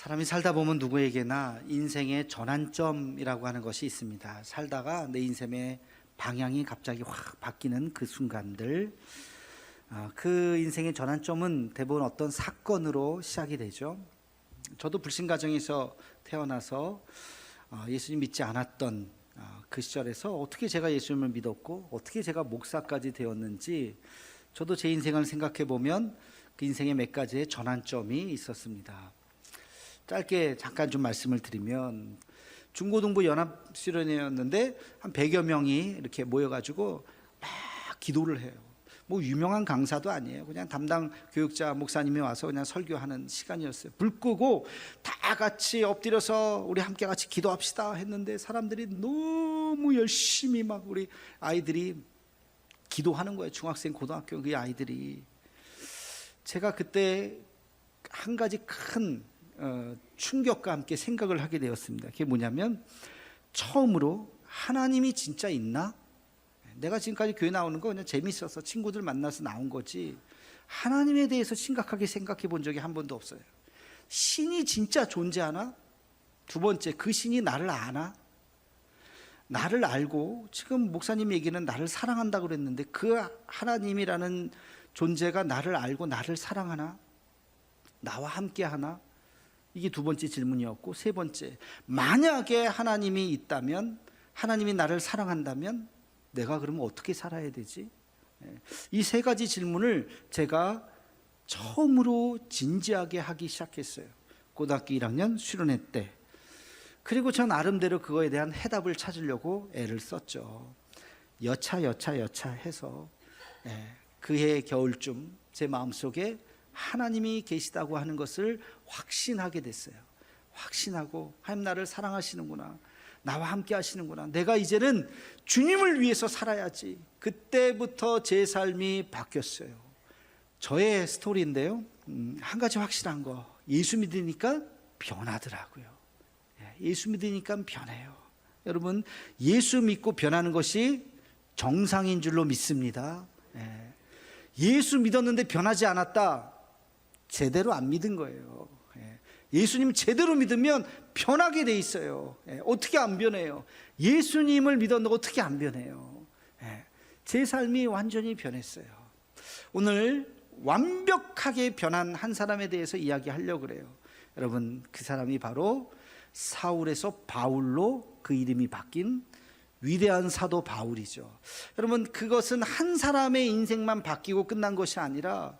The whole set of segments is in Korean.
사람이 살다 보면 누구에게나 인생의 전환점이라고 하는 것이 있습니다. 살다가 내 인생의 방향이 갑자기 확 바뀌는 그 순간들, 그 인생의 전환점은 대부분 어떤 사건으로 시작이 되죠. 저도 불신 가정에서 태어나서 예수님 믿지 않았던 그 시절에서 어떻게 제가 예수님을 믿었고 어떻게 제가 목사까지 되었는지, 저도 제 인생을 생각해 보면 그 인생의 몇 가지의 전환점이 있었습니다. 짧게 잠깐 좀 말씀을 드리면, 중고등부 연합수련회였는데 한 100여 명이 이렇게 모여가지고 막 기도를 해요. 뭐 유명한 강사도 아니에요. 그냥 담당 교육자 목사님이 와서 그냥 설교하는 시간이었어요. 불 끄고 다 같이 엎드려서 우리 함께 같이 기도합시다 했는데, 사람들이 너무 열심히 막 우리 아이들이 기도하는 거예요. 중학생, 고등학교 그 아이들이. 제가 그때 한 가지 큰 충격과 함께 생각을 하게 되었습니다. 그게 뭐냐면, 처음으로 하나님이 진짜 있나? 내가 지금까지 교회 나오는 거 그냥 재밌어서 친구들 만나서 나온 거지, 하나님에 대해서 심각하게 생각해 본 적이 한 번도 없어요. 신이 진짜 존재하나? 두 번째, 그 신이 나를 아나? 나를 알고, 지금 목사님 얘기는 나를 사랑한다고 그랬는데, 그 하나님이라는 존재가 나를 알고 나를 사랑하나? 나와 함께 하나? 이게 두 번째 질문이었고, 세 번째, 만약에 하나님이 있다면, 하나님이 나를 사랑한다면 내가 그러면 어떻게 살아야 되지? 이 세 가지 질문을 제가 처음으로 진지하게 하기 시작했어요. 고등학교 1학년 수련회 때. 그리고 전 나름대로 그거에 대한 해답을 찾으려고 애를 썼죠. 여차 해서 그해 겨울쯤 제 마음속에 하나님이 계시다고 하는 것을 확신하게 됐어요. 확신하고, 하나님 나를 사랑하시는구나, 나와 함께 하시는구나, 내가 이제는 주님을 위해서 살아야지. 그때부터 제 삶이 바뀌었어요. 저의 스토리인데요, 한 가지 확실한 거, 예수 믿으니까 변하더라고요. 예수 믿으니까 변해요. 여러분, 예수 믿고 변하는 것이 정상인 줄로 믿습니다. 예수 믿었는데 변하지 않았다, 제대로 안 믿은 거예요. 예수님 제대로 믿으면 변하게 돼 있어요. 어떻게 안 변해요? 예수님을 믿었는데 어떻게 안 변해요? 제 삶이 완전히 변했어요. 오늘 완벽하게 변한 한 사람에 대해서 이야기하려고 그래요. 여러분, 그 사람이 바로 사울에서 바울로 그 이름이 바뀐 위대한 사도 바울이죠. 여러분, 그것은 한 사람의 인생만 바뀌고 끝난 것이 아니라,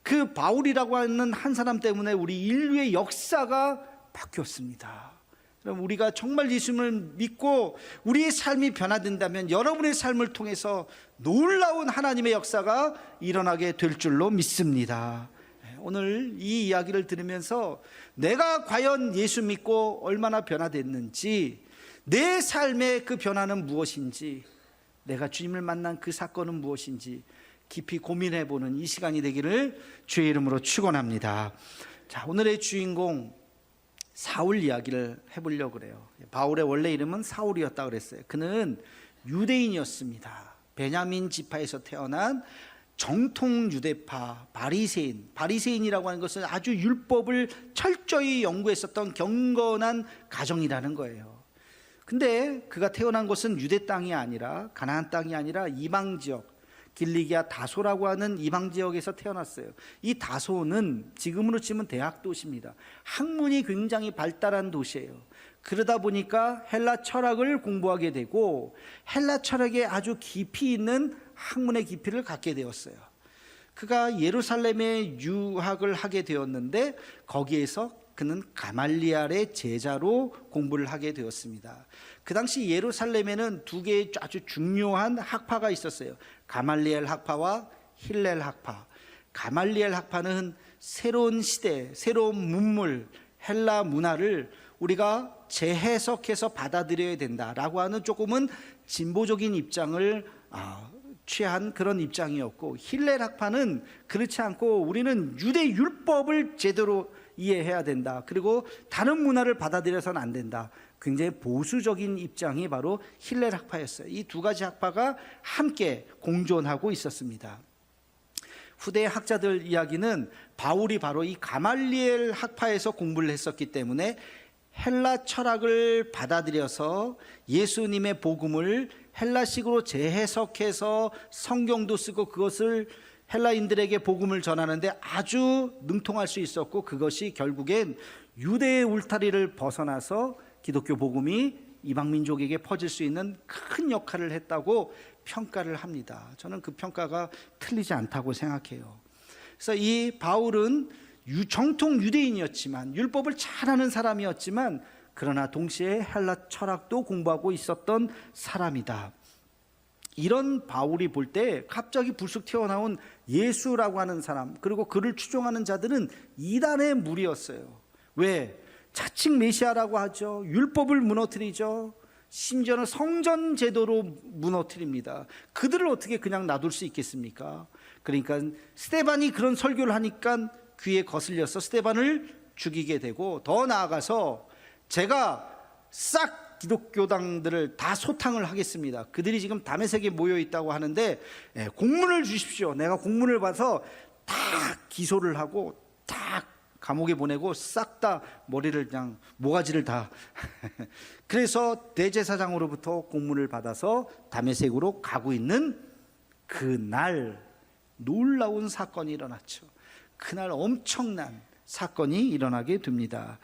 그 바울이라고 하는 한 사람 때문에 우리 인류의 역사가 바뀌었습니다. 그럼 우리가 정말 예수님을 믿고 우리의 삶이 변화된다면, 여러분의 삶을 통해서 놀라운 하나님의 역사가 일어나게 될 줄로 믿습니다. 오늘 이 이야기를 들으면서 내가 과연 예수 믿고 얼마나 변화됐는지, 내 삶의 그 변화는 무엇인지, 내가 주님을 만난 그 사건은 무엇인지 깊이 고민해보는 이 시간이 되기를 주의 이름으로 축원합니다. 자, 오늘의 주인공 사울 이야기를 해보려고 그래요. 바울의 원래 이름은 사울이었다고 그랬어요. 그는 유대인이었습니다. 베냐민 지파에서 태어난 정통 유대파 바리새인. 바리새인이라고 하는 것은 아주 율법을 철저히 연구했었던 경건한 가정이라는 거예요. 근데 그가 태어난 곳은 유대 땅이 아니라, 가나안 땅이 아니라 이방 지역, 길리기아 다소라고 하는 이방 지역에서 태어났어요. 이 다소는 지금으로 치면 대학 도시입니다. 학문이 굉장히 발달한 도시예요. 그러다 보니까 헬라 철학을 공부하게 되고, 헬라 철학에 아주 깊이 있는 학문의 깊이를 갖게 되었어요. 그가 예루살렘에 유학을 하게 되었는데, 거기에서 그는 가말리알의 제자로 공부를 하게 되었습니다. 그 당시 예루살렘에는 두 개의 아주 중요한 학파가 있었어요. 가말리엘 학파와 힐렐 학파. 가말리엘 학파는 새로운 시대, 새로운 문물, 헬라 문화를 우리가 재해석해서 받아들여야 된다라고 하는 조금은 진보적인 입장을 취한 그런 입장이었고, 힐렐 학파는 그렇지 않고 우리는 유대 율법을 제대로 이해해야 된다, 그리고 다른 문화를 받아들여서는 안 된다, 굉장히 보수적인 입장이 바로 힐렐 학파였어요. 이 두 가지 학파가 함께 공존하고 있었습니다. 후대 학자들 이야기는 바울이 바로 이 가말리엘 학파에서 공부를 했었기 때문에 헬라 철학을 받아들여서 예수님의 복음을 헬라식으로 재해석해서 성경도 쓰고 그것을 헬라인들에게 복음을 전하는데 아주 능통할 수 있었고, 그것이 결국엔 유대의 울타리를 벗어나서 기독교 복음이 이방 민족에게 퍼질 수 있는 큰 역할을 했다고 평가를 합니다. 저는 그 평가가 틀리지 않다고 생각해요. 그래서 이 바울은 정통 유대인이었지만, 율법을 잘하는 사람이었지만, 그러나 동시에 헬라 철학도 공부하고 있었던 사람이다. 이런 바울이 볼 때 갑자기 불쑥 튀어나온 예수라고 하는 사람, 그리고 그를 추종하는 자들은 이단의 무리였어요. 왜? 자칭 메시아라고 하죠. 율법을 무너뜨리죠. 심지어는 성전 제도로 무너뜨립니다. 그들을 어떻게 그냥 놔둘 수 있겠습니까? 그러니까 스데반이 그런 설교를 하니까 귀에 거슬려서 스데반을 죽이게 되고, 더 나아가서 제가 싹 기독교당들을 다 소탕을 하겠습니다. 그들이 지금 다메섹에 모여 있다고 하는데 공문을 주십시오. 내가 공문을 봐서 다 기소를 하고 다 감옥에 보내고 싹 다 머리를 그냥 모가지를 다 그래서 대제사장으로부터 공문을 받아서 다메섹으로 가고 있는 그날 놀라운 사건이 일어났죠. 그날 엄청난 사건이 일어나게 됩니다.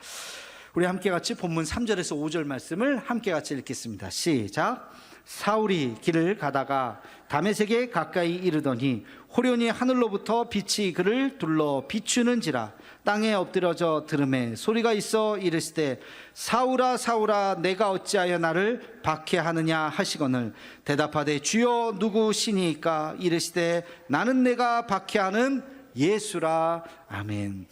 우리 함께 같이 본문 3절에서 5절 말씀을 함께 같이 읽겠습니다. 시작. 사울이 길을 가다가 다메섹에 가까이 이르더니 호련히 하늘로부터 빛이 그를 둘러 비추는지라. 땅에 엎드려져 들음에 소리가 있어 이르시되 사울아 사울아 내가 어찌하여 나를 박해하느냐 하시거늘 대답하되 주여 누구시니까 이르시되 나는 내가 박해하는 예수라. 아멘.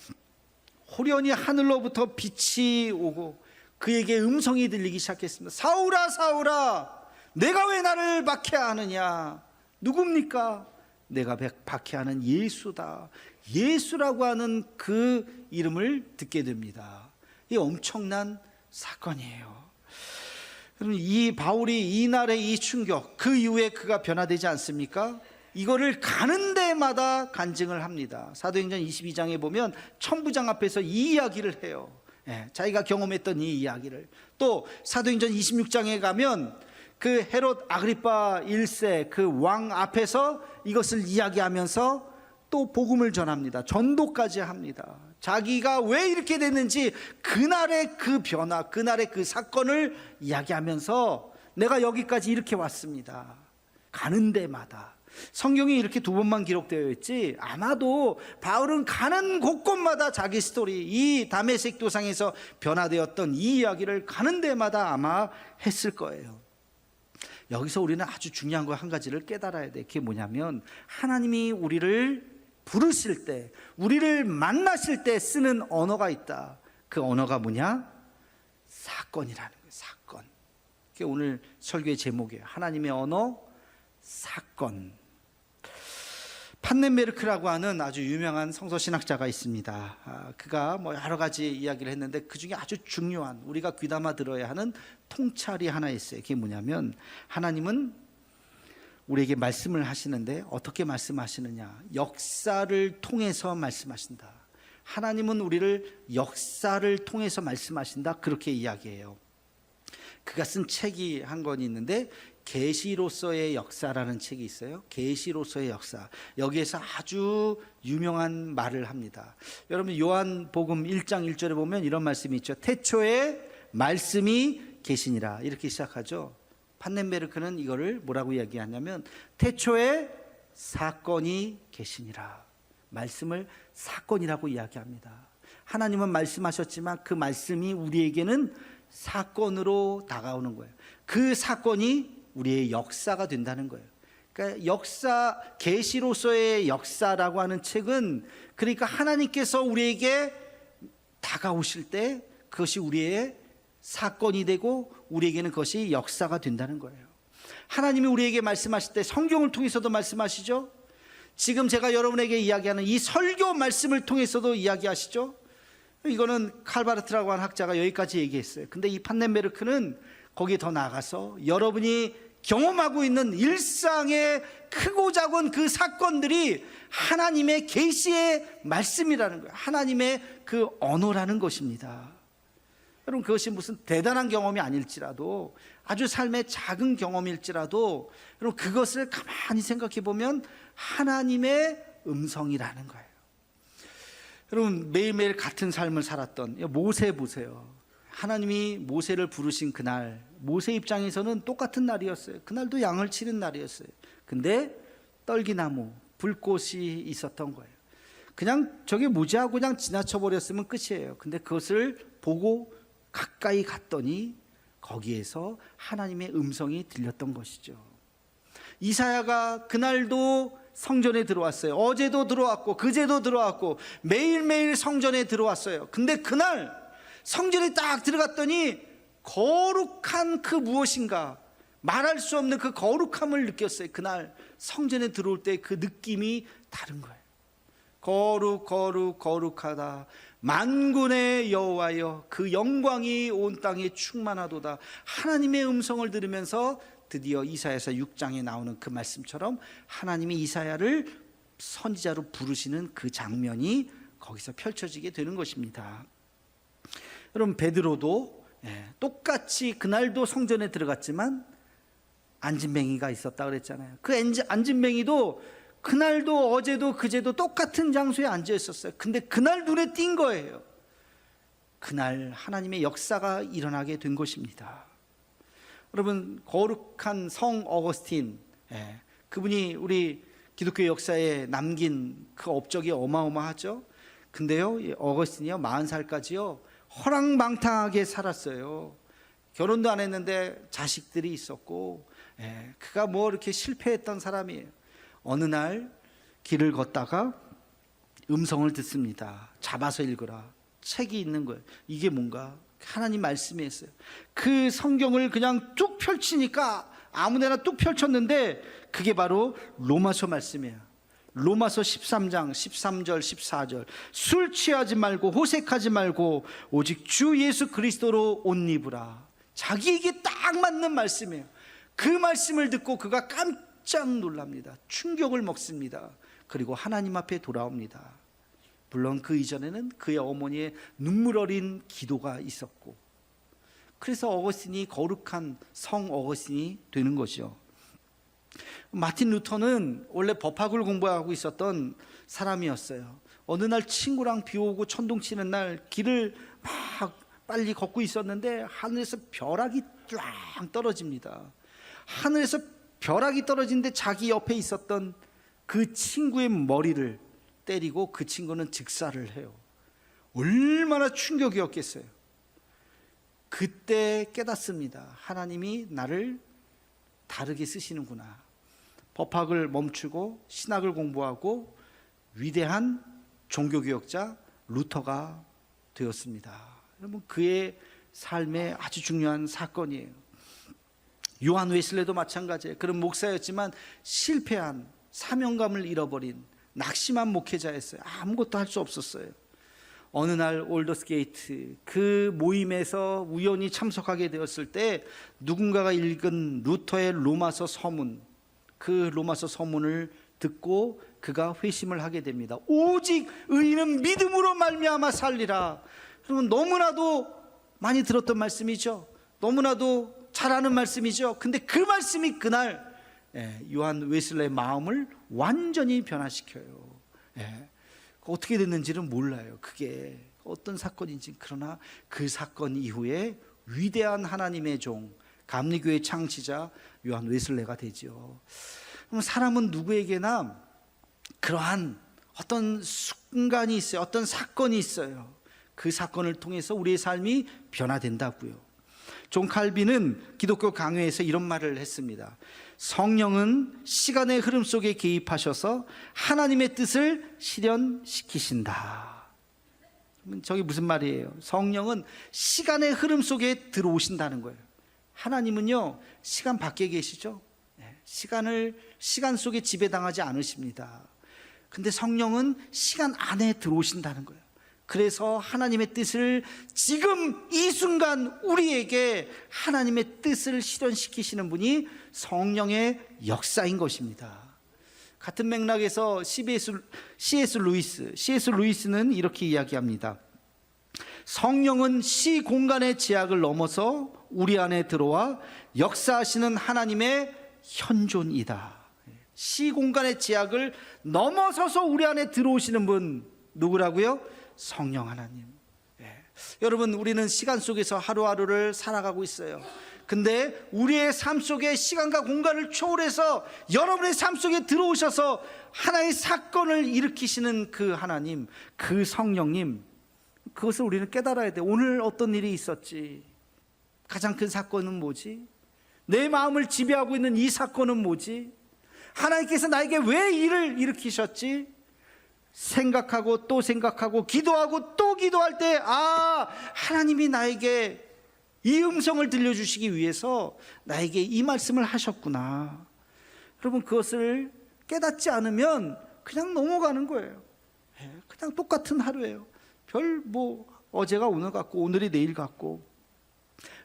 호련히 하늘로부터 빛이 오고 그에게 음성이 들리기 시작했습니다. 사울아 사울아 내가 왜 나를 박해하느냐. 누굽니까? 내가 박해하는 예수다. 예수라고 하는 그 이름을 듣게 됩니다. 이 엄청난 사건이에요. 여러분, 이 바울이 이날의 이 충격, 그 이후에 그가 변화되지 않습니까? 이거를 가는 데마다 간증을 합니다. 사도행전 22장에 보면 천부장 앞에서 이 이야기를 해요. 자기가 경험했던 이 이야기를. 또 사도행전 26장에 가면 그 헤롯 아그리파 1세 그 왕 앞에서 이것을 이야기하면서 또 복음을 전합니다. 전도까지 합니다. 자기가 왜 이렇게 됐는지 그날의 그 변화, 그날의 그 사건을 이야기하면서 내가 여기까지 이렇게 왔습니다. 가는 데마다. 성경이 이렇게 두 번만 기록되어 있지 아마도 바울은 가는 곳곳마다 자기 스토리, 이 다메섹 도상에서 변화되었던 이 이야기를 가는 데마다 아마 했을 거예요. 여기서 우리는 아주 중요한 거 한 가지를 깨달아야 돼. 그게 뭐냐면 하나님이 우리를 부르실 때, 우리를 만나실 때 쓰는 언어가 있다. 그 언어가 뭐냐? 사건이라는 거예요. 사건. 그게 오늘 설교의 제목이에요. 하나님의 언어, 사건. 판넨베르크라고 하는 아주 유명한 성서신학자가 있습니다. 그가 뭐 여러 가지 이야기를 했는데 그 중에 아주 중요한, 우리가 귀담아 들어야 하는 통찰이 하나 있어요. 그게 뭐냐면 하나님은 우리에게 말씀을 하시는데 어떻게 말씀하시느냐? 역사를 통해서 말씀하신다. 하나님은 우리를 역사를 통해서 말씀하신다. 그렇게 이야기해요. 그가 쓴 책이 한 권 있는데 계시로서의 역사라는 책이 있어요. 계시로서의 역사. 여기에서 아주 유명한 말을 합니다. 여러분 요한복음 1장 1절에 보면 이런 말씀이 있죠. 태초에 말씀이 계시니라. 이렇게 시작하죠. 판넨베르크는 이거를 뭐라고 이야기하냐면 태초에 사건이 계시니라. 말씀을 사건이라고 이야기합니다. 하나님은 말씀하셨지만 그 말씀이 우리에게는 사건으로 다가오는 거예요. 그 사건이 우리의 역사가 된다는 거예요. 그러니까 역사, 계시로서의 역사라고 하는 책은 그러니까 하나님께서 우리에게 다가오실 때 그것이 우리의 사건이 되고 우리에게는 그것이 역사가 된다는 거예요. 하나님이 우리에게 말씀하실 때 성경을 통해서도 말씀하시죠. 지금 제가 여러분에게 이야기하는 이 설교 말씀을 통해서도 이야기하시죠. 이거는 칼바르트라고 하는 학자가 여기까지 얘기했어요. 근데 이 판넨베르크는 거기에 더 나아가서 여러분이 경험하고 있는 일상의 크고 작은 그 사건들이 하나님의 계시의 말씀이라는 거예요. 하나님의 그 언어라는 것입니다. 여러분, 그것이 무슨 대단한 경험이 아닐지라도, 아주 삶의 작은 경험일지라도, 여러분, 그것을 가만히 생각해 보면 하나님의 음성이라는 거예요. 여러분, 매일매일 같은 삶을 살았던 모세 보세요. 하나님이 모세를 부르신 그날, 모세 입장에서는 똑같은 날이었어요. 그날도 양을 치는 날이었어요. 근데 떨기나무, 불꽃이 있었던 거예요. 그냥 저게 뭐지 하고 그냥 지나쳐 버렸으면 끝이에요. 근데 그것을 보고 가까이 갔더니 거기에서 하나님의 음성이 들렸던 것이죠. 이사야가 그날도 성전에 들어왔어요. 어제도 들어왔고 그제도 들어왔고 매일매일 성전에 들어왔어요. 근데 그날 성전에 딱 들어갔더니 거룩한 그 무엇인가, 말할 수 없는 그 거룩함을 느꼈어요. 그날 성전에 들어올 때 그 느낌이 다른 거예요. 거룩 거룩 거룩하다 만군의 여호와여, 그 영광이 온 땅에 충만하도다. 하나님의 음성을 들으면서 드디어 이사야서 6장에 나오는 그 말씀처럼 하나님이 이사야를 선지자로 부르시는 그 장면이 거기서 펼쳐지게 되는 것입니다. 여러분, 베드로도 똑같이 그날도 성전에 들어갔지만 안진뱅이가 있었다 그랬잖아요. 그 안진뱅이도 그날도 어제도 그제도 똑같은 장소에 앉아 있었어요. 근데 그날 눈에 띈 거예요. 그날 하나님의 역사가 일어나게 된 것입니다. 여러분, 거룩한 성 어거스틴, 그분이 우리 기독교 역사에 남긴 그 업적이 어마어마하죠. 근데요, 어거스틴이요 40살까지요 허랑방탕하게 살았어요. 결혼도 안 했는데 자식들이 있었고, 그가 뭐 이렇게 실패했던 사람이에요. 어느 날 길을 걷다가 음성을 듣습니다. 잡아서 읽으라. 책이 있는 거예요. 이게 뭔가? 하나님 말씀이 있어요. 그 성경을 그냥 쭉 펼치니까 아무데나 뚝 펼쳤는데 그게 바로 로마서 말씀이에요. 로마서 13장 13절 14절 술 취하지 말고 호색하지 말고 오직 주 예수 그리스도로 옷 입으라. 자기에게 딱 맞는 말씀이에요. 그 말씀을 듣고 그가 깜짝 놀랍니다. 충격을 먹습니다. 그리고 하나님 앞에 돌아옵니다. 물론 그 이전에는 그의 어머니의 눈물 어린 기도가 있었고, 그래서 어거스틴이 거룩한 성 어거스틴이 되는 거죠. 마틴 루터는 원래 법학을 공부하고 있었던 사람이었어요. 어느 날 친구랑 비 오고 천둥 치는 날 길을 막 빨리 걷고 있었는데 하늘에서 벼락이 쫙 떨어집니다. 하늘에서 벼락이 떨어지는데 자기 옆에 있었던 그 친구의 머리를 때리고 그 친구는 즉사를 해요. 얼마나 충격이었겠어요. 그때 깨닫습니다. 하나님이 나를 다르게 쓰시는구나. 법학을 멈추고 신학을 공부하고 위대한 종교개혁자 루터가 되었습니다. 여러분, 그의 삶의 아주 중요한 사건이에요. 요한 웨슬레도 마찬가지예요. 그런 목사였지만 실패한, 사명감을 잃어버린 낙심한 목회자였어요. 아무것도 할 수 없었어요. 어느 날 올더스게이트 그 모임에서 우연히 참석하게 되었을 때 누군가가 읽은 루터의 로마서 서문, 그 로마서 서문을 듣고 그가 회심을 하게 됩니다. 오직 의인은 믿음으로 말미암아 살리라. 여러분, 너무나도 많이 들었던 말씀이죠. 너무나도 잘 아는 말씀이죠. 근데 그 말씀이 그날 요한 웨슬레의 마음을 완전히 변화시켜요. 어떻게 됐는지는 몰라요. 그게 어떤 사건인지. 그러나 그 사건 이후에 위대한 하나님의 종, 감리교회 창시자 요한 웨슬레가 되죠. 그럼 사람은 누구에게나 그러한 어떤 순간이 있어요. 어떤 사건이 있어요. 그 사건을 통해서 우리의 삶이 변화된다고요. 존 칼빈은 기독교 강요에서 이런 말을 했습니다. 성령은 시간의 흐름 속에 개입하셔서 하나님의 뜻을 실현시키신다. 저게 무슨 말이에요? 성령은 시간의 흐름 속에 들어오신다는 거예요. 하나님은요, 시간 밖에 계시죠? 시간 속에 지배당하지 않으십니다. 근데 성령은 시간 안에 들어오신다는 거예요. 그래서 하나님의 뜻을 지금 이 순간 우리에게 하나님의 뜻을 실현시키시는 분이 성령의 역사인 것입니다. 같은 맥락에서 C.S. 루이스는 이렇게 이야기합니다. 성령은 시 공간의 제약을 넘어서 우리 안에 들어와 역사하시는 하나님의 현존이다. 시 공간의 제약을 넘어서서 우리 안에 들어오시는 분 누구라고요? 성령 하나님. 여러분, 우리는 시간 속에서 하루하루를 살아가고 있어요. 근데 우리의 삶 속에 시간과 공간을 초월해서 여러분의 삶 속에 들어오셔서 하나의 사건을 일으키시는 그 하나님, 그 성령님, 그것을 우리는 깨달아야 돼. 오늘 어떤 일이 있었지? 가장 큰 사건은 뭐지? 내 마음을 지배하고 있는 이 사건은 뭐지? 하나님께서 나에게 왜 일을 일으키셨지? 생각하고 또 생각하고 기도하고 또 기도할 때, 하나님이 나에게 이 음성을 들려주시기 위해서 나에게 이 말씀을 하셨구나. 여러분, 그것을 깨닫지 않으면 그냥 넘어가는 거예요. 그냥 똑같은 하루예요. 어제가 오늘 같고 오늘이 내일 같고,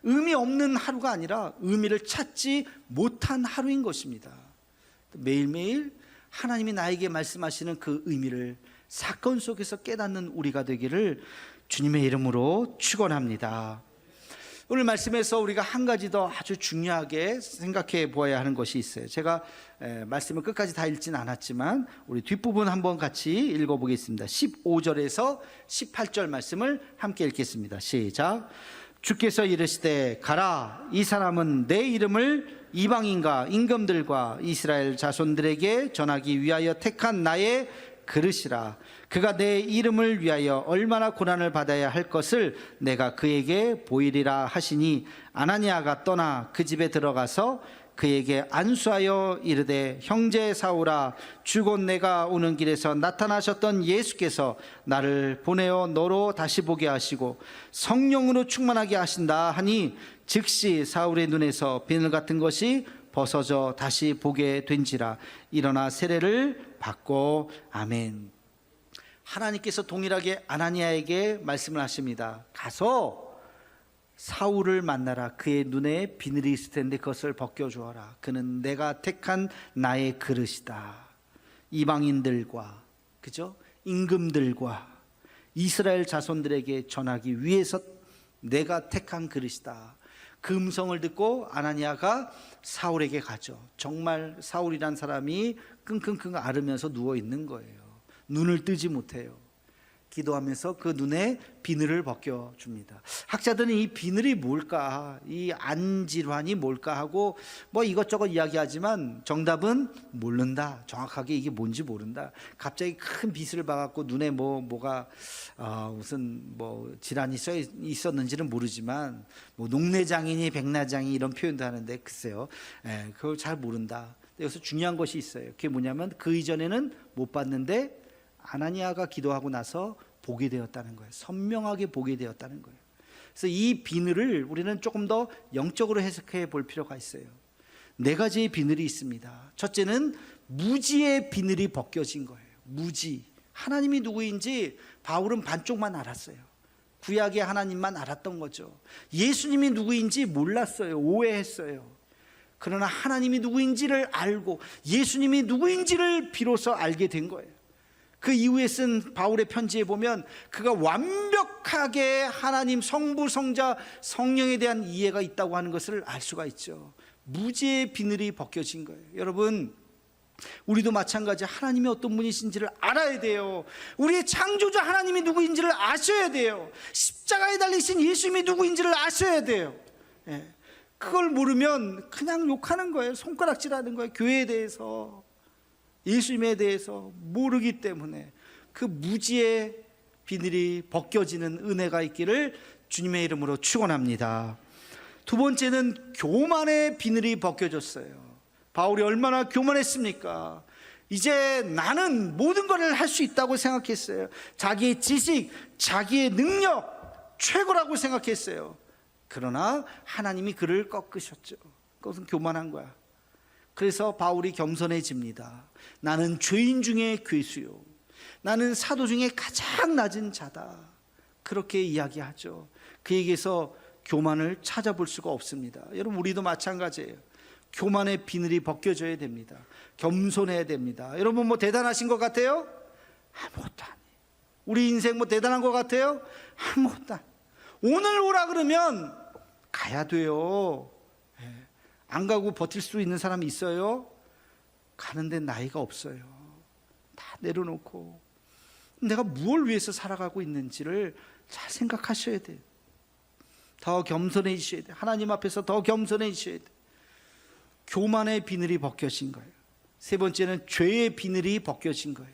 의미 없는 하루가 아니라 의미를 찾지 못한 하루인 것입니다. 매일매일 하나님이 나에게 말씀하시는 그 의미를 사건 속에서 깨닫는 우리가 되기를 주님의 이름으로 축원합니다. 오늘 말씀에서 우리가 한 가지 더 아주 중요하게 생각해 보아야 하는 것이 있어요. 제가 말씀을 끝까지 다 읽진 않았지만 우리 뒷부분 한번 같이 읽어보겠습니다. 15절에서 18절 말씀을 함께 읽겠습니다. 시작. 주께서 이르시되 가라, 이 사람은 내 이름을 이방인과 임금들과 이스라엘 자손들에게 전하기 위하여 택한 나의 그릇이라. 그가 내 이름을 위하여 얼마나 고난을 받아야 할 것을 내가 그에게 보이리라 하시니, 아나니아가 떠나 그 집에 들어가서 그에게 안수하여 이르되, 형제 사울아, 주곧 내가 오는 길에서 나타나셨던 예수께서 나를 보내어 너로 다시 보게 하시고 성령으로 충만하게 하신다 하니, 즉시 사울의 눈에서 비늘 같은 것이 벗어져 다시 보게 된지라. 일어나 세례를 받고. 아멘. 하나님께서 동일하게 아나니아에게 말씀을 하십니다. 가서 사울을 만나라. 그의 눈에 비늘이 있을 텐데 그것을 벗겨주어라. 그는 내가 택한 나의 그릇이다. 이방인들과, 그죠? 임금들과 이스라엘 자손들에게 전하기 위해서 내가 택한 그릇이다. 그 음성을 듣고 아나니아가 사울에게 가죠. 정말 사울이란 사람이 끙끙끙 앓으면서 누워 있는 거예요. 눈을 뜨지 못해요. 기도하면서 그 눈에 비늘을 벗겨줍니다. 학자들은 이 비늘이 뭘까, 이 안질환이 뭘까 하고 이것저것 이야기하지만 정답은 모른다. 정확하게 이게 뭔지 모른다. 갑자기 큰 빗을 봐갖고 눈에 뭐가 무슨 질환이 있었는지는 모르지만 녹내장이니 백내장이 이런 표현도 하는데 글쎄요, 그걸 잘 모른다. 여기서 중요한 것이 있어요. 그게 뭐냐면 그 이전에는 못 봤는데 아나니아가 기도하고 나서 보게 되었다는 거예요. 선명하게 보게 되었다는 거예요. 그래서 이 비늘을 우리는 조금 더 영적으로 해석해 볼 필요가 있어요. 네 가지의 비늘이 있습니다. 첫째는 무지의 비늘이 벗겨진 거예요. 무지. 하나님이 누구인지 바울은 반쪽만 알았어요. 구약의 하나님만 알았던 거죠. 예수님이 누구인지 몰랐어요. 오해했어요. 그러나 하나님이 누구인지를 알고 예수님이 누구인지를 비로소 알게 된 거예요. 그 이후에 쓴 바울의 편지에 보면 그가 완벽하게 하나님 성부, 성자, 성령에 대한 이해가 있다고 하는 것을 알 수가 있죠. 무지의 비늘이 벗겨진 거예요. 여러분, 우리도 마찬가지 하나님이 어떤 분이신지를 알아야 돼요. 우리의 창조자 하나님이 누구인지를 아셔야 돼요. 십자가에 달리신 예수님이 누구인지를 아셔야 돼요. 그걸 모르면 그냥 욕하는 거예요. 손가락질하는 거예요. 교회에 대해서, 예수님에 대해서 모르기 때문에 그 무지의 비늘이 벗겨지는 은혜가 있기를 주님의 이름으로 축원합니다. 두 번째는 교만의 비늘이 벗겨졌어요. 바울이 얼마나 교만했습니까? 이제 나는 모든 것을 할 수 있다고 생각했어요. 자기의 지식, 자기의 능력 최고라고 생각했어요. 그러나 하나님이 그를 꺾으셨죠. 그것은 교만한 거야. 그래서 바울이 겸손해집니다. 나는 죄인 중에 괴수요, 나는 사도 중에 가장 낮은 자다. 그렇게 이야기하죠. 그에게서 교만을 찾아볼 수가 없습니다. 여러분, 우리도 마찬가지예요. 교만의 비늘이 벗겨져야 됩니다. 겸손해야 됩니다. 여러분, 뭐 대단하신 것 같아요? 아무것도 아니에요. 우리 인생 뭐 대단한 것 같아요? 아무것도 아니에요. 오늘 오라 그러면 가야 돼요. 안 가고 버틸 수 있는 사람이 있어요? 가는데 나이가 없어요. 다 내려놓고 내가 무엇을 위해서 살아가고 있는지를 잘 생각하셔야 돼요. 더 겸손해지셔야 돼요. 하나님 앞에서 더 겸손해지셔야 돼요. 교만의 비늘이 벗겨진 거예요. 세 번째는 죄의 비늘이 벗겨진 거예요.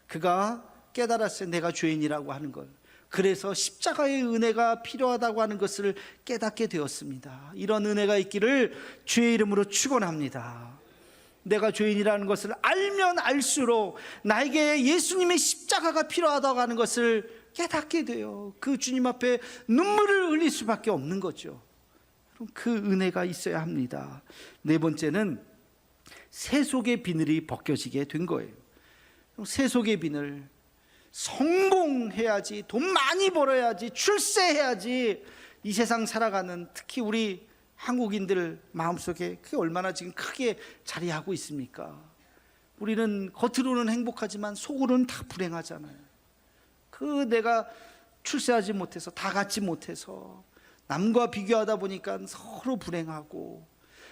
그가 깨달았어요. 내가 죄인이라고 하는 걸. 그래서 십자가의 은혜가 필요하다고 하는 것을 깨닫게 되었습니다. 이런 은혜가 있기를 주의 이름으로 축원합니다. 내가 죄인이라는 것을 알면 알수록 나에게 예수님의 십자가가 필요하다고 하는 것을 깨닫게 돼요. 그 주님 앞에 눈물을 흘릴 수밖에 없는 거죠. 그 은혜가 있어야 합니다. 네 번째는 세속의 비늘이 벗겨지게 된 거예요. 세속의 비늘, 성공해야지, 돈 많이 벌어야지, 출세해야지, 이 세상 살아가는 특히 우리 한국인들 마음속에 그게 얼마나 지금 크게 자리하고 있습니까? 우리는 겉으로는 행복하지만 속으로는 다 불행하잖아요. 그 내가 출세하지 못해서, 다 갖지 못해서 남과 비교하다 보니까 서로 불행하고,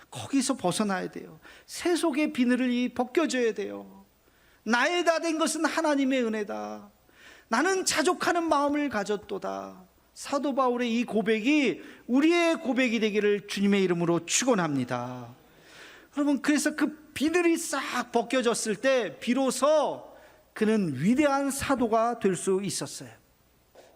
거기서 벗어나야 돼요. 세속의 비늘이 벗겨져야 돼요. 나의 다 된 것은 하나님의 은혜다. 나는 자족하는 마음을 가졌도다. 사도 바울의 이 고백이 우리의 고백이 되기를 주님의 이름으로 축원합니다. 여러분, 그래서 그 비늘이 싹 벗겨졌을 때 비로소 그는 위대한 사도가 될 수 있었어요.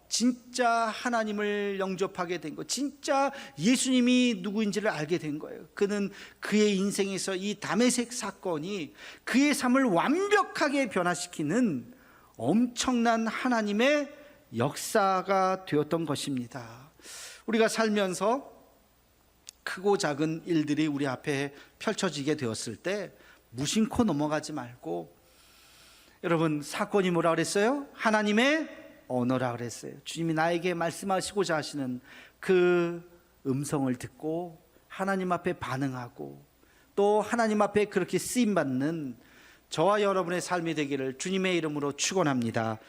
진짜 하나님을 영접하게 된 것, 진짜 예수님이 누구인지를 알게 된 거예요. 그는 그의 인생에서 이 다메섹 사건이 그의 삶을 완벽하게 변화시키는 엄청난 하나님의 역사가 되었던 것입니다. 우리가 살면서 크고 작은 일들이 우리 앞에 펼쳐지게 되었을 때 무심코 넘어가지 말고, 여러분, 사건이 뭐라 그랬어요? 하나님의 언어라 그랬어요. 주님이 나에게 말씀하시고자 하시는 그 음성을 듣고 하나님 앞에 반응하고, 또 하나님 앞에 그렇게 쓰임받는 저와 여러분의 삶이 되기를 주님의 이름으로 축원합니다.